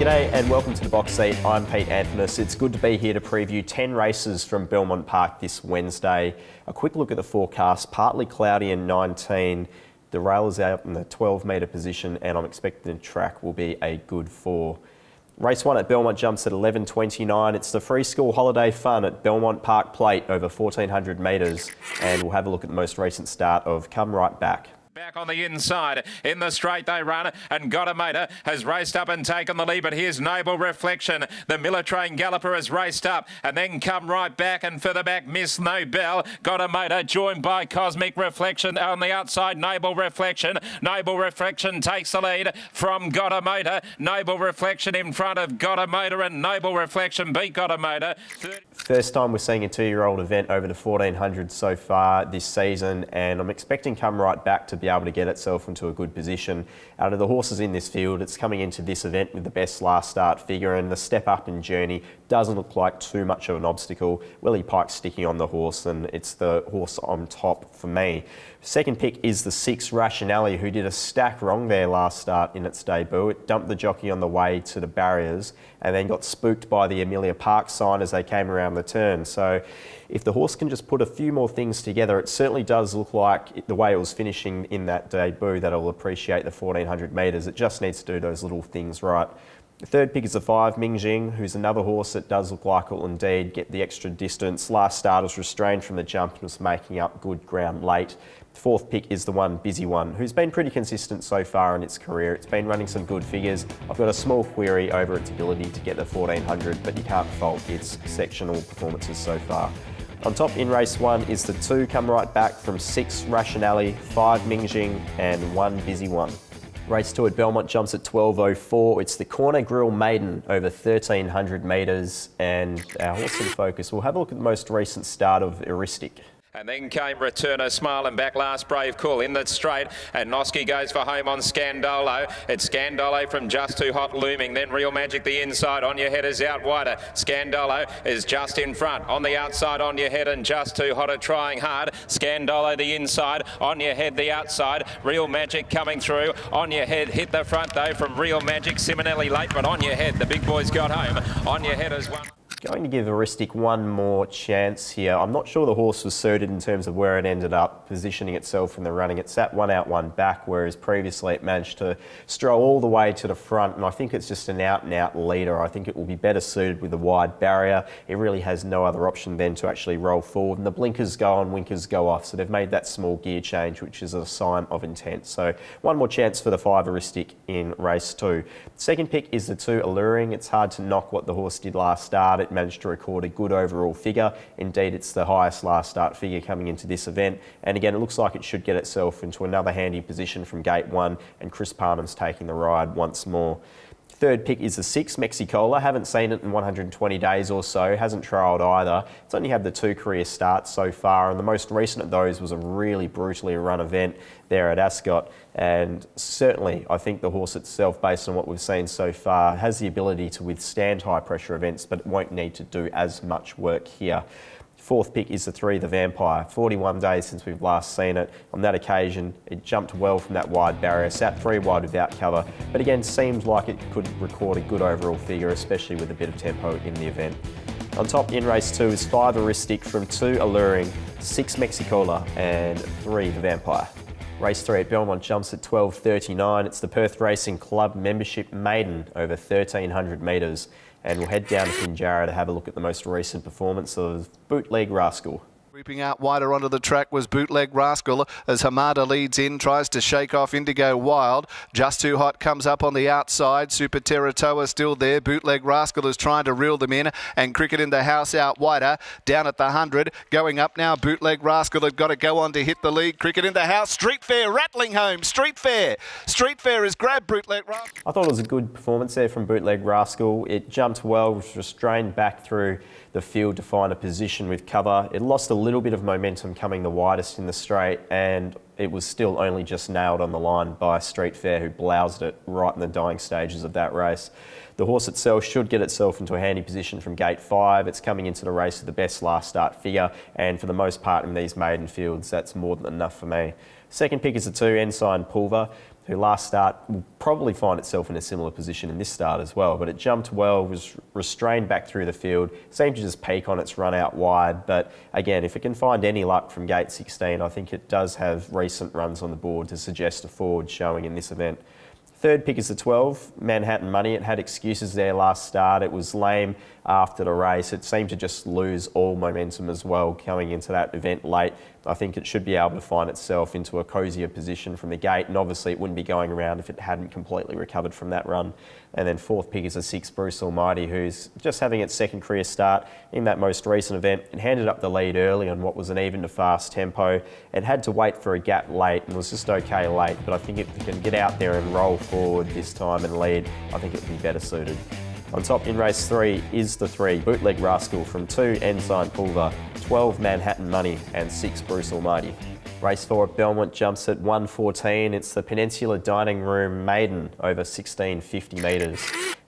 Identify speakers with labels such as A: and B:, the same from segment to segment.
A: G'day and welcome to the Box Seat. I'm Pete Anthonus. It's good to be here to preview 10 races from Belmont Park this Wednesday. A quick look at the forecast, partly cloudy in 19. The rail is out in the 12-metre position and I'm expecting the track will be a good 4. Race 1 at Belmont jumps at 11:29. It's the free school holiday fun at Belmont Park Plate over 1,400 metres, and we'll have a look at the most recent start of Come Right Back.
B: Back on the inside, in the straight they run, and Gotamata has raced up and taken the lead, but here's Noble Reflection. The Miller Train Galloper has raced up, and then Come Right Back, and further back, Miss Nobel. Gotamata joined by Cosmic Reflection on the outside, Noble Reflection. Noble Reflection takes the lead from Gotamata. Noble Reflection in front of Gotamata, and Noble Reflection beat Gotamata.
A: First time we're seeing a 2-year-old event over the 1,400 so far this season, and I'm expecting Come Right Back to be able to get itself into a good position. Out of the horses in this field, it's coming into this event with the best last start figure, and the step up in journey doesn't look like too much of an obstacle. Willie Pike's sticking on the horse, and it's the horse on top for me. Second pick is the 6 Rationale, who did a stack wrong there last start in its debut. It dumped the jockey on the way to the barriers and then got spooked by the Amelia Park sign as they came around the turn. So if the horse can just put a few more things together, it certainly does look like the way it was finishing in that debut that it'll appreciate the 1,400 metres. It just needs to do those little things right. The third pick is the 5 Ming Jing, who's another horse that does look like it will indeed get the extra distance. Last start was restrained from the jump and was making up good ground late. The fourth pick is the 1 Busy One, who's been pretty consistent so far in its career. It's been running some good figures. I've got a small query over its ability to get the 1,400, but you can't fault its sectional performances so far. On top in race 1 is the 2 Come Right Back from 6 Rationale, 5 Ming Jing and 1 Busy One. Race 2 at Belmont jumps at 12:04. It's the Corner Grill Maiden over 1,300 metres, and our horse in focus. We'll have a look at the most recent start of Eristic.
B: And then came Returner, smiling back last, Brave Cool in that straight, and Noski goes for home on Scandolo. It's Scandolo from Just Too Hot looming, then Real Magic the inside, On Your Head is out wider. Scandolo is just in front, on the outside On Your Head and Just Too Hot are trying hard. Scandolo the inside, On Your Head the outside, Real Magic coming through. On Your Head hit the front though from Real Magic, Simonelli late, but On Your Head, the big boys got home. On Your Head has won.
A: Going to give Eristic one more chance here. I'm not sure the horse was suited in terms of where it ended up positioning itself in the running. It sat 1 out, 1 back, whereas previously it managed to stroll all the way to the front, and I think it's just an out-and-out leader. I think it will be better suited with a wide barrier. It really has no other option than to actually roll forward, and the blinkers go on, winkers go off, so they've made that small gear change, which is a sign of intent. So one more chance for the 5 Eristic in race 2. Second pick is the 2 Alluring. It's hard to knock what the horse did last start. It managed to record a good overall figure. Indeed, it's the highest last start figure coming into this event. And again, it looks like it should get itself into another handy position from gate 1, and Chris Parnham's taking the ride once more. Third pick is the 6 Mexicola. Haven't seen it in 120 days or so. Hasn't trialled either. It's only had the 2 career starts so far, and the most recent of those was a really brutally run event there at Ascot. And certainly, I think the horse itself, based on what we've seen so far, has the ability to withstand high pressure events, but it won't need to do as much work here. Fourth pick is the 3, the Vampire. 41 days since we've last seen it. On that occasion, it jumped well from that wide barrier, sat 3 wide without cover, but again, seemed like it could record a good overall figure, especially with a bit of tempo in the event. On top in race 2 is 5 Eristic from 2 Alluring, 6 Mexicola and 3 the Vampire. Race 3 at Belmont jumps at 12:39. It's the Perth Racing Club Membership Maiden over 1,300 metres. And we'll head down to Pinjarra to have a look at the most recent performance of Bootleg Rascal.
C: Creeping out wider onto the track was Bootleg Rascal as Hamada leads in, tries to shake off Indigo Wild. Just Too Hot comes up on the outside. Super Terratoa still there. Bootleg Rascal is trying to reel them in, and Cricket in the House out wider. Down at the 100. Going up now, Bootleg Rascal have got to go on to hit the lead. Cricket in the House. Street Fair rattling home. Street Fair. Street Fair has grabbed Bootleg Rascal.
A: I thought it was a good performance there from Bootleg Rascal. It jumped well, was restrained back through the field to find a position with cover. It lost a little bit of momentum coming the widest in the straight, and it was still only just nailed on the line by Street Fair, who bloused it right in the dying stages of that race. The horse itself should get itself into a handy position from gate 5. It's coming into the race with the best last start figure, and for the most part in these maiden fields, that's more than enough for me. Second pick is the 2 Ensign Pulver. who last start will probably find itself in a similar position in this start as well. But it jumped well, was restrained back through the field, seemed to just peak on its run out wide. But again, if it can find any luck from gate 16, I think it does have recent runs on the board to suggest a forward showing in this event. Third pick is the 12, Manhattan Money. It had excuses there last start. It was lame after the race. It seemed to just lose all momentum as well coming into that event late. I think it should be able to find itself into a cosier position from the gate, and obviously it wouldn't be going around if it hadn't completely recovered from that run. And then fourth pick is the 6, Bruce Almighty, who's just having its second career start in that most recent event. It handed up the lead early on what was an even to fast tempo. It had to wait for a gap late and was just okay late, but I think if it can get out there and roll forward this time and lead, I think it would be better suited. On top in race 3 is the 3, Bootleg Rascal from 2, Ensign Pulver, 12, Manhattan Money, and 6, Bruce Almighty. Race 4 at Belmont jumps at 1:14. It's the Peninsula Dining Room Maiden over 1650 metres.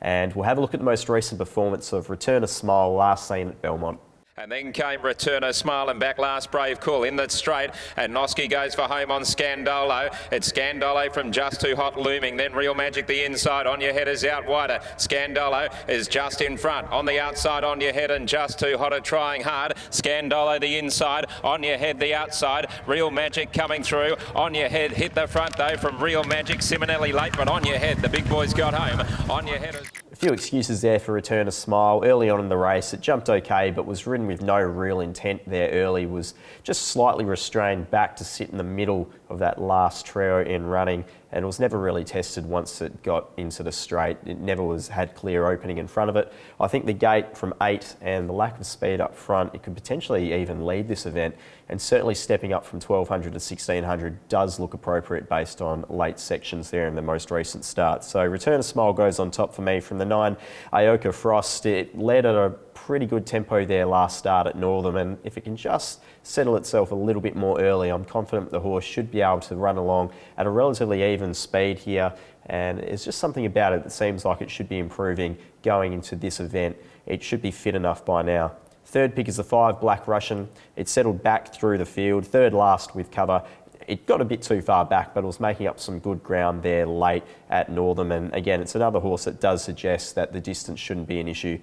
A: And we'll have a look at the most recent performance of Return a Smile, last seen at Belmont.
B: And then came Return a Smile and back last Brave Cool in that straight. And Noski goes for home on Scandolo. It's Scandolo from Just Too Hot looming. Then Real Magic the inside. On Your Head is out wider. Scandolo is just in front. On the outside, On Your Head and Just Too Hot are trying hard. Scandolo the inside. On Your Head the outside. Real Magic coming through. On Your Head hit the front though from Real Magic. Simonelli late, but On Your Head, the big boys got home. On Your Head is...
A: A few excuses there for Return a Smile. Early on in the race, it jumped okay, but was ridden with no real intent there early. Was just slightly restrained back to sit in the middle of that last trio in running, and was never really tested once it got into the straight. It never had clear opening in front of it. I think the gate from 8 and the lack of speed up front, it could potentially even lead this event, and certainly stepping up from 1200 to 1600 does look appropriate based on late sections there in the most recent start. So Return a Smile goes on top for me from the 9, Ioka Frost. It led at a pretty good tempo there last start at Northam, and if it can just settle itself a little bit more early, I'm confident the horse should be able to run along at a relatively even speed here, and it's just something about it that seems like it should be improving going into this event. It should be fit enough by now. Third pick is the 5, Black Russian. It settled back through the field, third last with cover. It got a bit too far back, but it was making up some good ground there late at Northam, and again, it's another horse that does suggest that the distance shouldn't be an issue.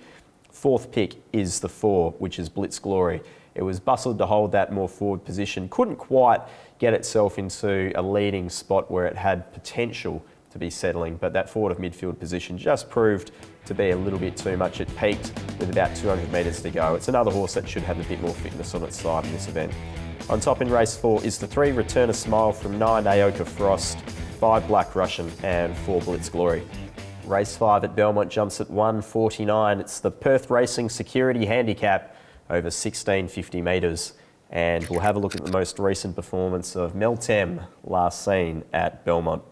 A: Fourth pick is the 4, which is Blitz Glory. It was bustled to hold that more forward position, couldn't quite get itself into a leading spot where it had potential to be settling, but that forward of midfield position just proved to be a little bit too much. It peaked with about 200 metres to go. It's another horse that should have a bit more fitness on its side in this event. On top in race 4 is the 3, Return a Smile from 9, Ioka Frost, 5, Black Russian, and 4, Blitz Glory. Race 5 at Belmont jumps at 1:49. It's the Perth Racing Security Handicap over 1650 metres. And we'll have a look at the most recent performance of Meltem, last seen at Belmont.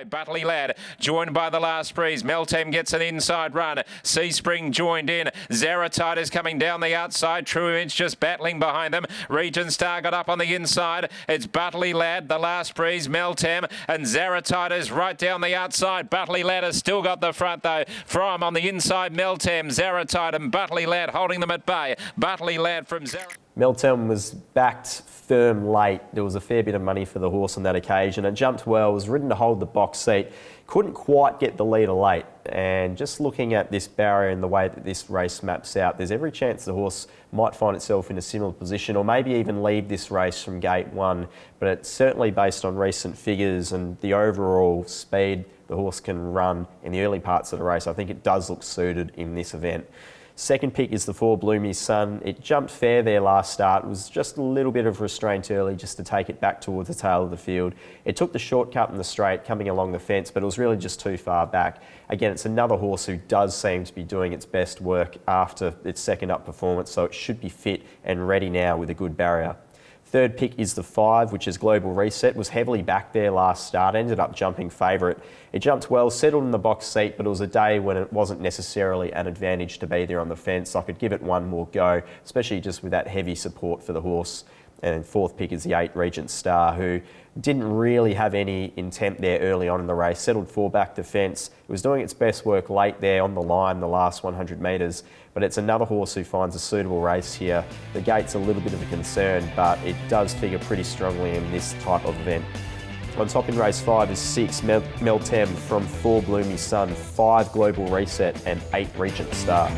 B: Butley Lad joined by the last breeze. Meltem gets an inside run. Seaspring joined in. Zaratide is coming down the outside. True Image just battling behind them. Region Star got up on the inside. It's Butley Lad, the last breeze, Meltem, and Zaratide is right down the outside. Butley Lad has still got the front though. From on the inside, Meltem, Zaratide and Butley Lad holding them at bay. Butley Lad from Zaratide.
A: Meltem was backed firm late. There was a fair bit of money for the horse on that occasion. It jumped well, was ridden to hold the box seat, couldn't quite get the leader late. And just looking at this barrier and the way that this race maps out, there's every chance the horse might find itself in a similar position or maybe even lead this race from gate 1. But it's certainly based on recent figures and the overall speed the horse can run in the early parts of the race. I think it does look suited in this event. Second pick is the 4, Bloomy Sun. It jumped fair there last start. It was just a little bit of restraint early just to take it back towards the tail of the field. It took the shortcut in the straight coming along the fence, but it was really just too far back. Again, it's another horse who does seem to be doing its best work after its second up performance, so it should be fit and ready now with a good barrier. Third pick is the 5, which is Global Reset. Was heavily back there last start, ended up jumping favourite. It jumped well, settled in the box seat, but it was a day when it wasn't necessarily an advantage to be there on the fence. I could give it one more go, especially just with that heavy support for the horse. And fourth pick is the 8, Regent Star, who didn't really have any intent there early on in the race. Settled 4 back to fence. It was doing its best work late there on the line, the last 100 metres. But it's another horse who finds a suitable race here. The gate's a little bit of a concern, but it does figure pretty strongly in this type of event. On top in race 5 is 6 Meltem from 4 Bloomy Sun, 5 Global Reset and 8 Regent Star.